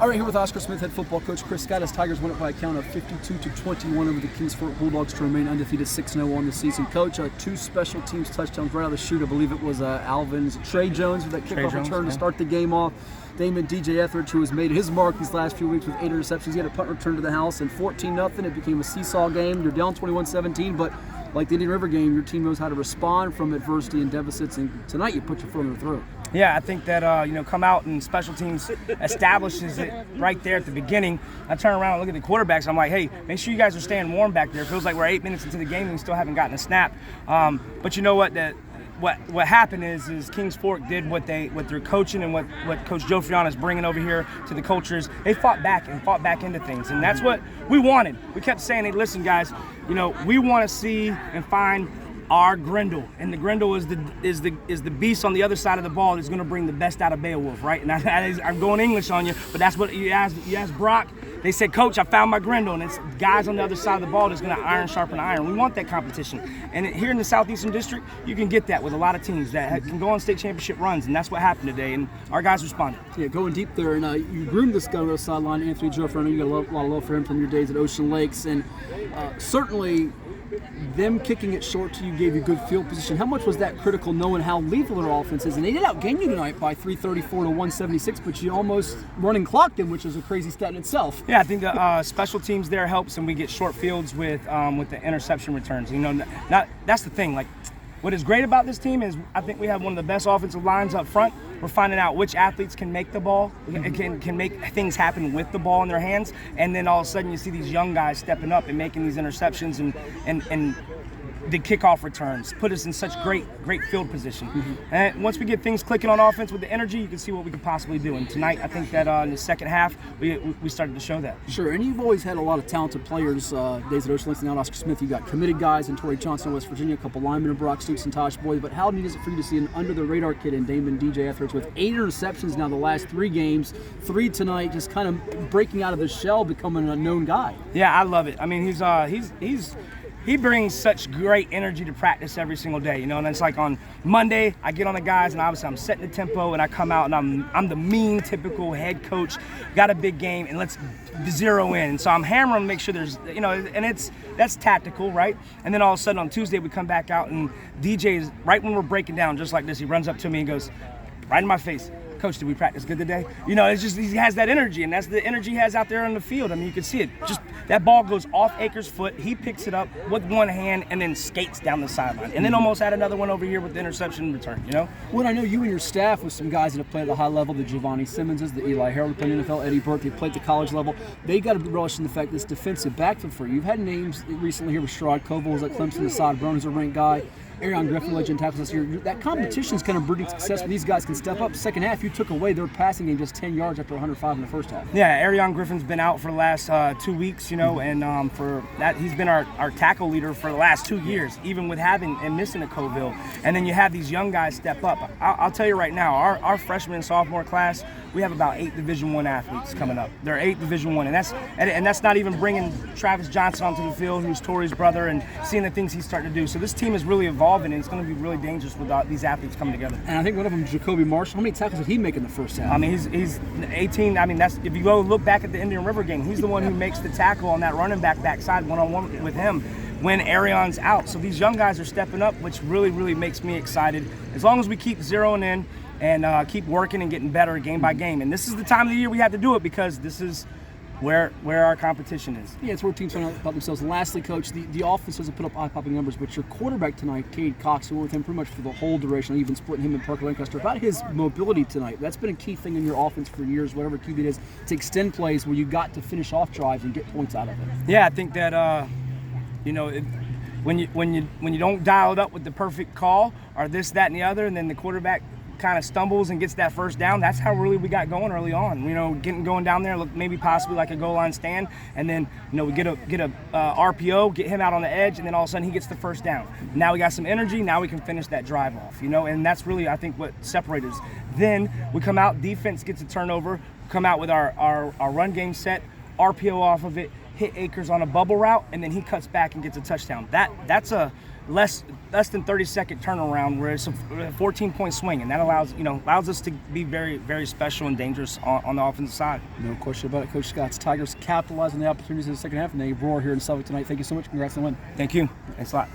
All right, here with Oscar Smith, head football coach Chris Scott, as Tigers win it by a count of 52-21 over the Kings Fort Bulldogs to remain undefeated 6-0 on the season. Coach, two special teams touchdowns right out of the chute. I believe it was Alvin's Trey Jones with that kickoff return to start the game off. Damon DJ Etheridge, who has made his mark these last few weeks with 8 interceptions. He had a punt return to the house, and 14-0. It became a seesaw game. You're down 21-17, but like the Indian River game, your team knows how to respond from adversity and deficits, and tonight you put your foot in the throat. Yeah, I think that, come out and special teams establishes it right there at the beginning. I turn around and look at the quarterbacks. I'm like, hey, make sure you guys are staying warm back there. It feels like we're 8 minutes into the game and we still haven't gotten a snap. But you know what? What happened is Kings Fork did what their coaching and what Coach Joe Friana is bringing over here to the cultures. They fought back into things, and that's what we wanted. We kept saying, hey, listen, guys, we want to see and find our Grendel, and the Grendel is the beast on the other side of the ball that's going to bring the best out of Beowulf, right? And I'm going English on you, but that's what you asked Brock. They said, Coach, I found my Grendel, and it's guys on the other side of the ball that's going to iron sharpen iron. We want that competition, and here in the Southeastern District, you can get that with a lot of teams that can go on state championship runs, and that's what happened today, and our guys responded. Yeah, going deep there, and you groomed this guy on the sideline, Anthony Joffre. I know you got a lot of love for him from your days at Ocean Lakes, and certainly them kicking it short to you gave you good field position. How much was that critical, knowing how lethal their offense is? And they did outgain you tonight by 334 to 176, but you almost running clocked them, which is a crazy stat in itself. Yeah, I think the special teams there helps, and we get short fields with the interception returns. That's the thing. Like, what is great about this team is I think we have one of the best offensive lines up front. We're finding out which athletes can make the ball, can make things happen with the ball in their hands, and then all of a sudden you see these young guys stepping up and making these interceptions and the kickoff returns put us in such great field position. And once we get things clicking on offense with the energy, you can see what we can possibly do. And tonight, I think that in the second half, we started to show that. Sure, and you've always had a lot of talented players. Days at Ocean Lakes, now Oscar Smith. You got committed guys in Torrey Johnson in West Virginia, a couple linemen in Brock Stoops and Tosh Boyd. But how neat is it for you to see an under-the-radar kid in Damon DJ Etheridge with 8 interceptions now the last 3 games, 3 tonight, just kind of breaking out of the shell, becoming a known guy? Yeah, I love it. I mean, he brings such great energy to practice every single day, and it's like on Monday, I get on the guys and obviously I'm setting the tempo and I come out and I'm the mean, typical head coach, got a big game and let's zero in. And so I'm hammering to make sure there's, and that's tactical, right? And then all of a sudden on Tuesday we come back out and DJ is, right when we're breaking down just like this, he runs up to me and goes, right in my face, Coach, did we practice good today? It's just he has that energy, and that's the energy he has out there on the field. I mean, you can see it. Just that ball goes off Akers' foot. He picks it up with one hand and then skates down the sideline, and then almost had another one over here with the interception return. Well, I know you and your staff with some guys that have played at the high level, the Giovanni Simmonses, the Eli Harold played in the NFL, Eddie Burke, they played at the college level. They got to relish in the fact that this defensive backfield for you. You've had names recently here with Sherrod Koval, who's at Clemson, Assad Brown is a ranked guy. Arion Griffin, legend tackles this year. That competition is kind of breeding success where these guys can step up. Second half, you took away their passing game just 10 yards after 105 in the first half. Yeah, Arion Griffin's been out for the last 2 weeks, and for that, he's been our tackle leader for the last 2 years, even with having and missing a Coville. And then you have these young guys step up. I'll tell you right now, our freshman and sophomore class, we have about 8 Division I athletes coming up. They're 8 Division I, and that's not even bringing Travis Johnson onto the field, who's Torrey's brother, and seeing the things he's starting to do. So this team is really evolving, and it's going to be really dangerous with these athletes coming together. And I think one of them, Jacoby Marshall. How many tackles did he make in the first half? I mean, he's 18. I mean, that's if you go look back at the Indian River game, he's the one who makes the tackle on that running backside one-on-one with him when Arion's out. So these young guys are stepping up, which really, really makes me excited. As long as we keep zeroing in and keep working and getting better game by game. And this is the time of the year we have to do it because this is where our competition is. Yeah, it's where teams find out about themselves. And lastly, Coach, the offense doesn't put up eye-popping numbers, but your quarterback tonight, Cade Cox, who went with him pretty much for the whole duration, even splitting him and Parker Lancaster, about his mobility tonight. That's been a key thing in your offense for years, whatever QB it is, to extend plays where you got to finish off drives and get points out of it. Yeah, I think that, when you don't dial it up with the perfect call or this, that, and the other, and then the quarterback kind of stumbles and gets that first down, that's how really we got going early on. Going down there, look maybe possibly like a goal line stand, and then we get a RPO, get him out on the edge, and then all of a sudden he gets the first down. Now we got some energy. Now we can finish that drive off. And that's really I think what separates us. Then we come out, defense gets a turnover, come out with our run game set, RPO off of it, hit Akers on a bubble route, and then he cuts back and gets a touchdown. That's less than 30-second turnaround where it's a 14-point swing, and that allows us to be very, very special and dangerous on the offensive side. No question about it. Coach Scott's Tigers capitalized on the opportunities in the second half, and they roar here in Suffolk tonight. Thank you so much. Congrats on the win. Thank you. Thanks a lot.